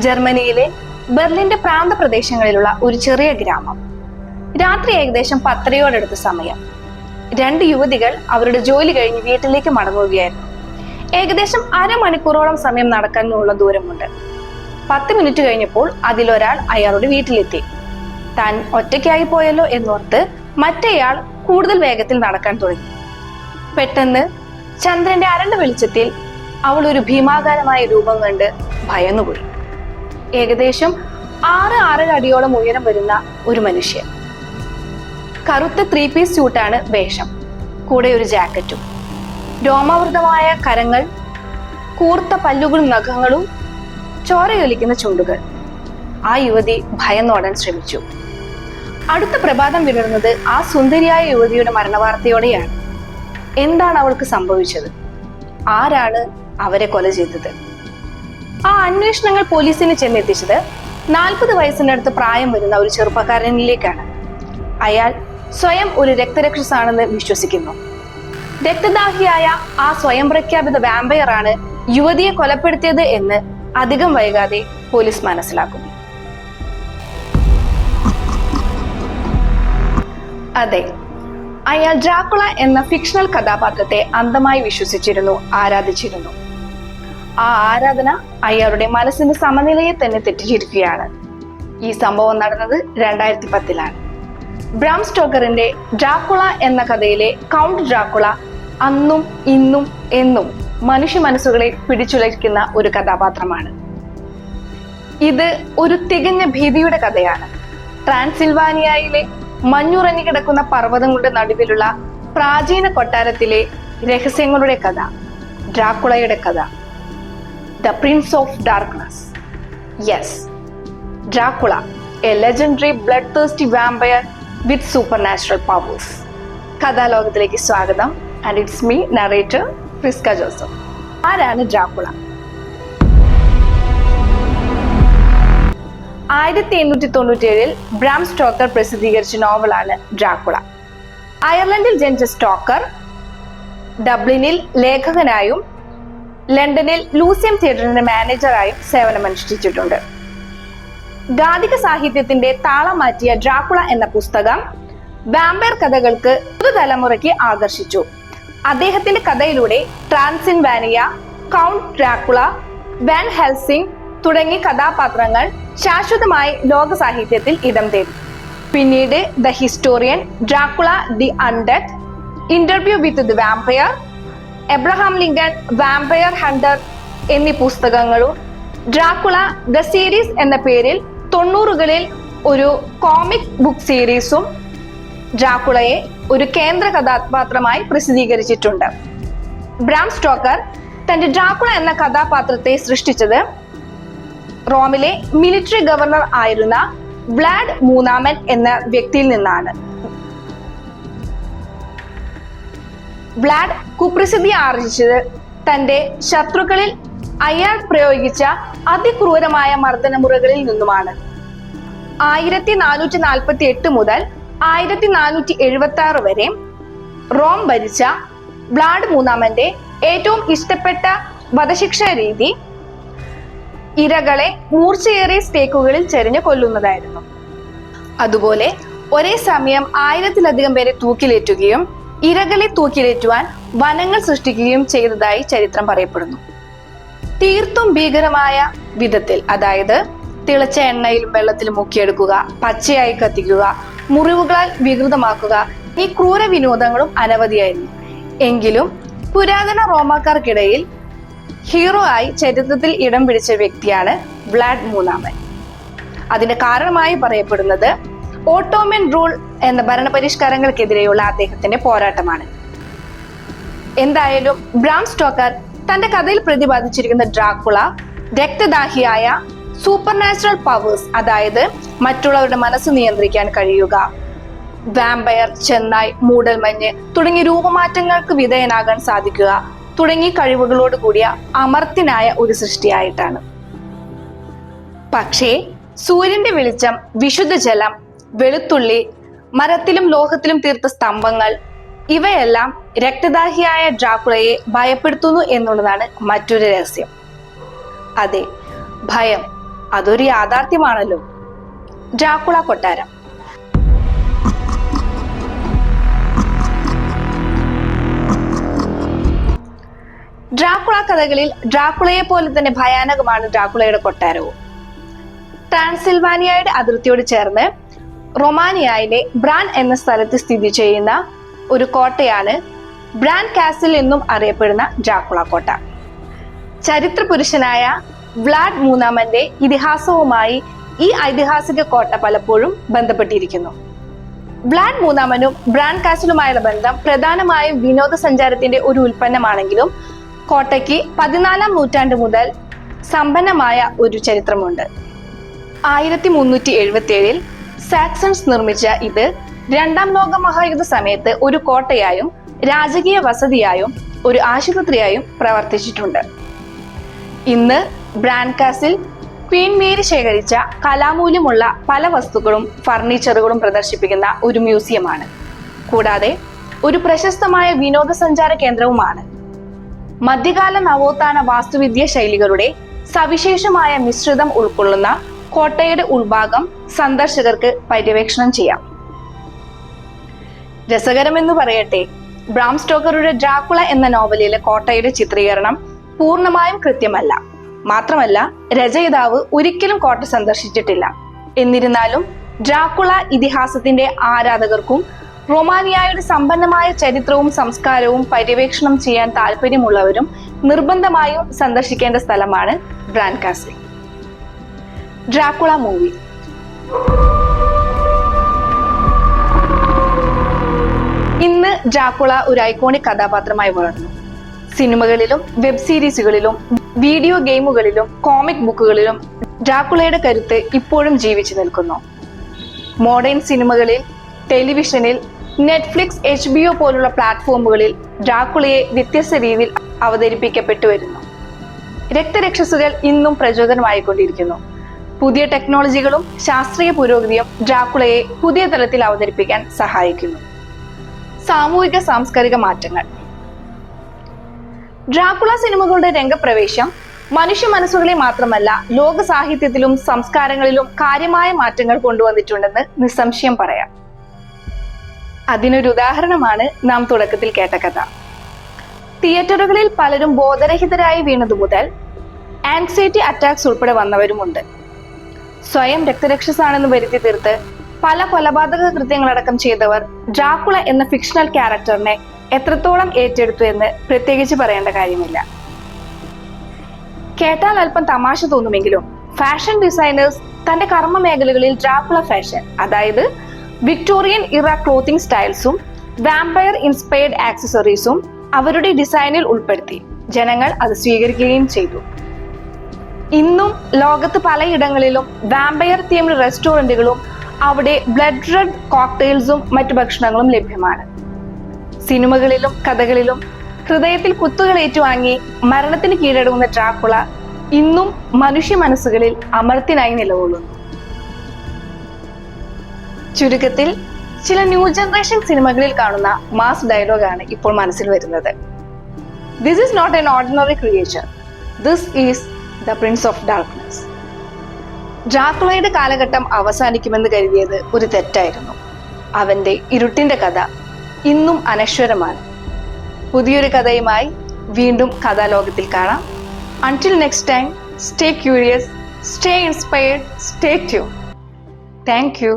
ജർമ്മനിയിലെ ബെർലിന്റെ പ്രാന്തപ്രദേശങ്ങളിലുള്ള ഒരു ചെറിയ ഗ്രാമം. രാത്രി ഏകദേശം 10:30 സമയം. 2 യുവതികൾ അവരുടെ ജോലി കഴിഞ്ഞ് വീട്ടിലേക്ക് മടങ്ങുകയായിരുന്നു. ഏകദേശം അരമണിക്കൂറോളം സമയം നടക്കാനുള്ള ദൂരമുണ്ട്. 10 മിനിറ്റ് കഴിഞ്ഞപ്പോൾ അതിലൊരാൾ അയാളുടെ വീട്ടിലെത്തി. താൻ ഒറ്റയ്ക്കായി പോയല്ലോ എന്നോർത്ത് മറ്റേയാൾ കൂടുതൽ വേഗത്തിൽ നടക്കാൻ തുടങ്ങി. പെട്ടെന്ന് ചന്ദ്രന്റെ അരണ്ട വെളിച്ചത്തിൽ അവൾ ഒരു ഭീമാകാരമായ രൂപം കണ്ട് ഭയന്നുപോയി. ഏകദേശം 6-6.5 അടിയോളം ഉയരം വരുന്ന ഒരു മനുഷ്യൻ. കറുത്ത 3 പീസ് സ്യൂട്ടാണ് വേഷം, കൂടെ ഒരു ജാക്കറ്റും. രോമാവൃതമായ കരങ്ങൾ, കൂർത്ത പല്ലുകളും നഖങ്ങളും, ചോരയൊലിക്കുന്ന ചുണ്ടുകൾ. ആ യുവതി ഭയന്നോടാൻ ശ്രമിച്ചു. അടുത്ത പ്രഭാതം വിടർന്നത് ആ സുന്ദരിയായ യുവതിയുടെ മരണവാർത്തയോടെയാണ്. എന്താണ് അവൾക്ക് സംഭവിച്ചത്? ആരാണ് അവരെ കൊല ചെയ്തത്? ആ അന്വേഷണങ്ങൾ പോലീസിന് ചെന്നെത്തിച്ചത് 40 വയസ്സിനടുത്ത് പ്രായം വരുന്ന ഒരു ചെറുപ്പക്കാരനിലേക്കാണ്. അയാൾ സ്വയം ഒരു രക്തരക്ഷസാണെന്ന് വിശ്വസിക്കുന്നു. രക്തദാഹിയായ ആ സ്വയം പ്രഖ്യാപിത വാമ്പയറാണ് യുവതിയെ കൊലപ്പെടുത്തിയത് എന്ന് അധികം വൈകാതെ പോലീസ് മനസ്സിലാക്കുന്നു. അതെ, അയാൾ ഡ്രാക്കുള എന്ന ഫിക്ഷണൽ കഥാപാത്രത്തെ അന്ധമായി വിശ്വസിച്ചിരുന്നു, ആരാധിച്ചിരുന്നു. ആ ആരാധന അയാളുടെ മനസ്സിന്റെ സമനിലയെ തന്നെ തെറ്റിച്ചിരിക്കുകയാണ്. ഈ സംഭവം നടന്നത് 2010-ലാണ്. ബ്രാം സ്റ്റോക്കറിന്റെ ഡ്രാക്കുള എന്ന കഥയിലെ കൗണ്ട് ഡ്രാക്കുള അന്നും ഇന്നും എന്നും മനുഷ്യ മനസ്സുകളെ പിടിച്ചുലയ്ക്കുന്ന ഒരു കഥാപാത്രമാണ്. ഇത് ഒരു തികഞ്ഞ ഭീതിയുടെ കഥയാണ്. ട്രാൻസിൽവാനിയയിലെ മഞ്ഞുറങ്ങി കിടക്കുന്ന പർവ്വതങ്ങളുടെ നടുവിലുള്ള പ്രാചീന കൊട്ടാരത്തിലെ രഹസ്യങ്ങളുടെ കഥ, ഡ്രാക്കുളയുടെ കഥ. The prince of darkness. Yes, Dracula, a legendary blood thirsty vampire with supernatural powers. കഥാലോകത്തിലേക്ക് സ്വാഗതം. And it's me, narrator Prisca Joseph. ആരാണ് ഡ്രാക്കുള? 1897-ൽ ബ്രാം സ്റ്റോക്കർ പ്രസിദ്ധീകരിച്ച നോവലാണ് ഡ്രാക്കുള. അയർലൻഡിൽ ജനിച്ച സ്റ്റോക്കർ ഡബ്ലിനിൽ ലേഖകനായും ലണ്ടനിൽ ലൂസിയം തിയേറ്ററിന്റെ മാനേജറായും സേവനമനുഷ്ഠിച്ചിട്ടുണ്ട്. ഗാഥിക സാഹിത്യത്തിന്റെ താളം മാറ്റിയ ഡ്രാക്കുള എന്ന പുസ്തകം വാമ്പയർ കഥകൾക്ക് പുതുതലമുറയ്ക്ക് ആകർഷിച്ചു. അദ്ദേഹത്തിന്റെ കഥയിലൂടെ Transylvania, Count Dracula, Van Helsing തുടങ്ങിയ കഥാപാത്രങ്ങൾ ശാശ്വതമായി ലോക സാഹിത്യത്തിൽ ഇടം തേടി. പിന്നീട് the historian, Dracula the undead, interview with the vampire, Abraham Lincoln, vampire hunter എന്നീ പുസ്തകങ്ങളും ഡ്രാക്കുള ദ സീരീസ് എന്ന പേരിൽ 90കളിൽ ഒരു കോമിക് ബുക്ക് സീരീസും ഡ്രാക്കുളയെ ഒരു കേന്ദ്ര കഥാപാത്രമായി പ്രസിദ്ധീകരിച്ചിട്ടുണ്ട്. ബ്രാം സ്റ്റോക്കർ തന്റെ ഡ്രാക്കുള എന്ന കഥാപാത്രത്തെ സൃഷ്ടിച്ചത് റോമിലെ മിലിറ്ററി ഗവർണർ ആയിരുന്ന വ്ലാഡ് മൂന്നാമൻ എന്ന വ്യക്തിയിൽ നിന്നാണ്. വ്ലാഡ് കുപ്രസിദ്ധി ആർജിച്ചത് തന്റെ ശത്രുക്കളിൽ അയാൾ പ്രയോഗിച്ച അതിക്രൂരമായ മർദ്ദനമുറകളിൽ നിന്നുമാണ്. 1448 മുതൽ 1476 വരെ റോം ഭരിച്ച വ്ലാഡ് മൂന്നാമന്റെ ഏറ്റവും ഇഷ്ടപ്പെട്ട വധശിക്ഷാ രീതി ഇരകളെ മൂർച്ചയേറിയ സ്റ്റേക്കുകളിൽ ചെരിഞ്ഞു കൊല്ലുന്നതായിരുന്നു. അതുപോലെ ഒരേ സമയം 1000-ലധികം പേരെ തൂക്കിലേറ്റുകയും ഇരകളെ തൂക്കിലേറ്റുവാൻ വനങ്ങൾ സൃഷ്ടിക്കുകയും ചെയ്തതായി ചരിത്രം പറയപ്പെടുന്നു. തീർത്തും ഭീകരമായ വിധത്തിൽ, അതായത് തിളച്ച എണ്ണയിലും വെള്ളത്തിലും മുക്കിയെടുക്കുക, പച്ചയായി കത്തിക്കുക, മുറിവുകളാൽ വികൃതമാക്കുക, ഈ ക്രൂര വിനോദങ്ങളും അനവധിയായിരുന്നു. എങ്കിലും പുരാതന റോമാക്കാർക്കിടയിൽ ഹീറോ ആയി ചരിത്രത്തിൽ ഇടം പിടിച്ച വ്യക്തിയാണ് വ്ലാഡ് മൂന്നാമൻ. അതിന്റെ കാരണമായി പറയപ്പെടുന്നത് ഓട്ടോമൻ റൂൾ എന്ന ഭരണപരിഷ്കാരങ്ങൾക്കെതിരെയുള്ള അദ്ദേഹത്തിന്റെ പോരാട്ടമാണ്. എന്തായാലും ബ്രാം സ്റ്റോക്കർ തന്റെ കഥയിൽ പ്രതിപാദിച്ചിരിക്കുന്ന ഡ്രാക്കുള രക്തദാഹിയായ സൂപ്പർ നാച്ചുറൽ പവേഴ്സ്, അതായത് മറ്റുള്ളവരുടെ മനസ്സ് നിയന്ത്രിക്കാൻ കഴിയുക, വാമ്പയർ, ചെന്നായ്, മൂടൽമഞ്ഞ് തുടങ്ങിയ രൂപമാറ്റങ്ങൾക്ക് വിധേയനാകാൻ സാധിക്കുക തുടങ്ങിയ കഴിവുകളോട് കൂടിയ അമർത്യനായ ഒരു സൃഷ്ടിയായിട്ടാണ്. പക്ഷേ സൂര്യന്റെ വെളിച്ചം, വിശുദ്ധ ജലം, വെളുത്തുള്ളി, മരത്തിലും ലോഹത്തിലും തീർത്ത സ്തംഭങ്ങൾ, ഇവയെല്ലാം രക്തദാഹിയായ ഡ്രാക്കുളയെ ഭയപ്പെടുത്തുന്നു എന്നുള്ളതാണ് മറ്റൊരു രഹസ്യം. അതെ, ഭയം, അതൊരു യാഥാർത്ഥ്യമാണല്ലോ. ഡ്രാക്കുള കൊട്ടാരം. ഡ്രാക്കുള കഥകളിൽ ഡ്രാക്കുളയെ പോലെ തന്നെ ഭയാനകമാണ് ഡ്രാക്കുളയുടെ കൊട്ടാരവും. ട്രാൻസിൽവാനിയയുടെ അതിർത്തിയോട് ചേർന്ന് റൊമാനിയയിലെ ബ്രാൻ എന്ന സ്ഥലത്ത് സ്ഥിതി ചെയ്യുന്ന ഒരു കോട്ടയാണ് ബ്രാൻ കാസിൽ എന്നും അറിയപ്പെടുന്ന ഡ്രാക്കുള കോട്ട. ചരിത്ര പുരുഷനായ വ്ലാഡ് മൂന്നാമന്റെ ഇതിഹാസവുമായി ഈ ഐതിഹാസിക കോട്ട പലപ്പോഴും ബന്ധപ്പെട്ടിരിക്കുന്നു. വ്ലാഡ് മൂന്നാമനും ബ്രാൻ കാസിലുമായുള്ള ബന്ധം പ്രധാനമായും വിനോദസഞ്ചാരത്തിന്റെ ഒരു ഉൽപ്പന്നമാണെങ്കിലും കോട്ടയ്ക്ക് 14-ാം നൂറ്റാണ്ട് മുതൽ സമ്പന്നമായ ഒരു ചരിത്രമുണ്ട്. 1377 സാക്സൺസ് നിർമ്മിച്ച ഇത് 2-ാം ലോക മഹായുദ്ധ സമയത്ത് ഒരു കോട്ടയായും രാജകീയ വസതിയായും ഒരു ആശുപത്രിയായും പ്രവർത്തിച്ചിട്ടുണ്ട്. ഇന്ന് ബ്രാൻ കാസിൽ ക്വീൻ മേരി ശേഖരിച്ച കലാമൂല്യമുള്ള പല വസ്തുക്കളും ഫർണിച്ചറുകളും പ്രദർശിപ്പിക്കുന്ന ഒരു മ്യൂസിയമാണ്. കൂടാതെ ഒരു പ്രശസ്തമായ വിനോദസഞ്ചാര കേന്ദ്രവുമാണ്. മധ്യകാല നവോത്ഥാന വാസ്തുവിദ്യ ശൈലികളുടെ സവിശേഷമായ മിശ്രിതം ഉൾക്കൊള്ളുന്ന കോട്ടയുടെ ഉൾഭാഗം സന്ദർശകർക്ക് പര്യവേക്ഷണം ചെയ്യാം. രസകരമെന്ന് പറയട്ടെ, ബ്രാം സ്റ്റോക്കറുടെ ഡ്രാക്കുള എന്ന നോവലിലെ കോട്ടയുടെ ചിത്രീകരണം പൂർണ്ണമായും കൃത്യമല്ല. മാത്രമല്ല, രചയിതാവ് ഒരിക്കലും കോട്ട സന്ദർശിച്ചിട്ടില്ല. എന്നിരുന്നാലും ഡ്രാക്കുള ഇതിഹാസത്തിന്റെ ആരാധകർക്കും റൊമാനിയയുടെ സമ്പന്നമായ ചരിത്രവും സംസ്കാരവും പര്യവേക്ഷണം ചെയ്യാൻ താല്പര്യമുള്ളവരും നിർബന്ധമായും സന്ദർശിക്കേണ്ട സ്ഥലമാണ് ബ്രാൻ കാസിൽ. Dracula movie. ഇന്ന് ഡ്രാക്കുള ഒരു ഐക്കോണിക് കഥാപാത്രമായി വളർന്നു. സിനിമകളിലും വെബ് സീരീസുകളിലും വീഡിയോ ഗെയിമുകളിലും കോമിക് ബുക്കുകളിലും ഡ്രാക്കുളയുടെ കരുത്ത് ഇപ്പോഴും ജീവിച്ചു നിൽക്കുന്നു. മോഡേൺ സിനിമകളിൽ, ടെലിവിഷനിൽ, നെറ്റ്ഫ്ലിക്സ്, HBO പോലുള്ള പ്ലാറ്റ്ഫോമുകളിൽ ഡ്രാക്കുളയെ വ്യത്യസ്ത രീതിയിൽ അവതരിപ്പിക്കപ്പെട്ടു വരുന്നു. രക്തരക്ഷസുകൾ ഇന്നും പ്രചോദനമായിക്കൊണ്ടിരിക്കുന്നു. പുതിയ ടെക്നോളജികളും ശാസ്ത്രീയ പുരോഗതിയും ഡ്രാക്കുളയെ പുതിയ തലത്തിൽ അവതരിപ്പിക്കാൻ സഹായിക്കുന്നു. സാമൂഹിക സാംസ്കാരിക മാറ്റങ്ങൾ. ഡ്രാക്കുള സിനിമകളുടെ രംഗപ്രവേശം മനുഷ്യ മനസ്സുകളെ മാത്രമല്ല ലോക സാഹിത്യത്തിലും സംസ്കാരങ്ങളിലും കാര്യമായ മാറ്റങ്ങൾ കൊണ്ടുവന്നിട്ടുണ്ടെന്ന് നിസ്സംശയം പറയാം. അതിനൊരു ഉദാഹരണമാണ് നാം തുടക്കത്തിൽ കേട്ട കഥ. തിയേറ്ററുകളിൽ പലരും ബോധരഹിതരായി വീണതു മുതൽ ആൻസൈറ്റി അറ്റാക്സ് ഉൾപ്പെടെ വന്നവരുമുണ്ട്. സ്വയം രക്തരക്ഷസാണെന്ന് വരുത്തി തീർത്ത് പല കൊലപാതക കൃത്യങ്ങളടക്കം ചെയ്തവർ ഡ്രാക്കുള എന്ന ഫിക്ഷണൽ ക്യാരക്ടറിനെ എത്രത്തോളം ഏറ്റെടുത്തു എന്ന് പ്രത്യേകിച്ച് പറയേണ്ട കാര്യമില്ല. കേട്ടാൽ അല്പം തമാശ തോന്നുമെങ്കിലും ഫാഷൻ ഡിസൈനേഴ്സ് തന്റെ കർമ്മ മേഖലകളിൽ ഡ്രാക്കുള ഫാഷൻ, അതായത് വിക്ടോറിയൻ ഇറ ക്ലോത്തിങ് സ്റ്റൈൽസും വാമ്പയർ ഇൻസ്പയർഡ് ആക്സസറീസും അവരുടെ ഡിസൈനിൽ ഉൾപ്പെടുത്തി. ജനങ്ങൾ അത് സ്വീകരിക്കുകയും ചെയ്തു. ഇന്നും ലോകത്ത് പലയിടങ്ങളിലും വാമ്പയർ തീംഡ് റെസ്റ്റോറന്റുകളും അവിടെ ബ്ലഡ് റെഡ് കോക്ടെയിൽസും മറ്റു ഭക്ഷണങ്ങളും ലഭ്യമാണ്. സിനിമകളിലും കഥകളിലും ഹൃദയത്തിൽ കുത്തുകൾ ഏറ്റുവാങ്ങി മരണത്തിന് കീഴടങ്ങുന്ന ഡ്രാക്കുള ഇന്നും മനുഷ്യ മനസ്സുകളിൽ അമർത്യനായി നിലകൊള്ളുന്നു. ചുരുക്കത്തിൽ ചില ന്യൂ ജനറേഷൻ സിനിമകളിൽ കാണുന്ന മാസ് ഡയലോഗാണ് ഇപ്പോൾ മനസ്സിൽ വരുന്നത്. This is not an ordinary creature, this is the prince of darkness. ഡ്രാക്കുളയുടെ കാലഘട്ടം അവസാനിക്കുമെന്ന് കരുതിയത് ഒരു തെറ്റായിരുന്നു. അവന്റെ ഇരുട്ടിന്റെ കഥ ഇന്നും അനശ്വരമാണ്. പുതിയൊരു കഥയുമായി വീണ്ടും കഥാലോകത്തിൽ കാണാം. Until next time, stay curious, stay inspired, stay tuned. Thank you.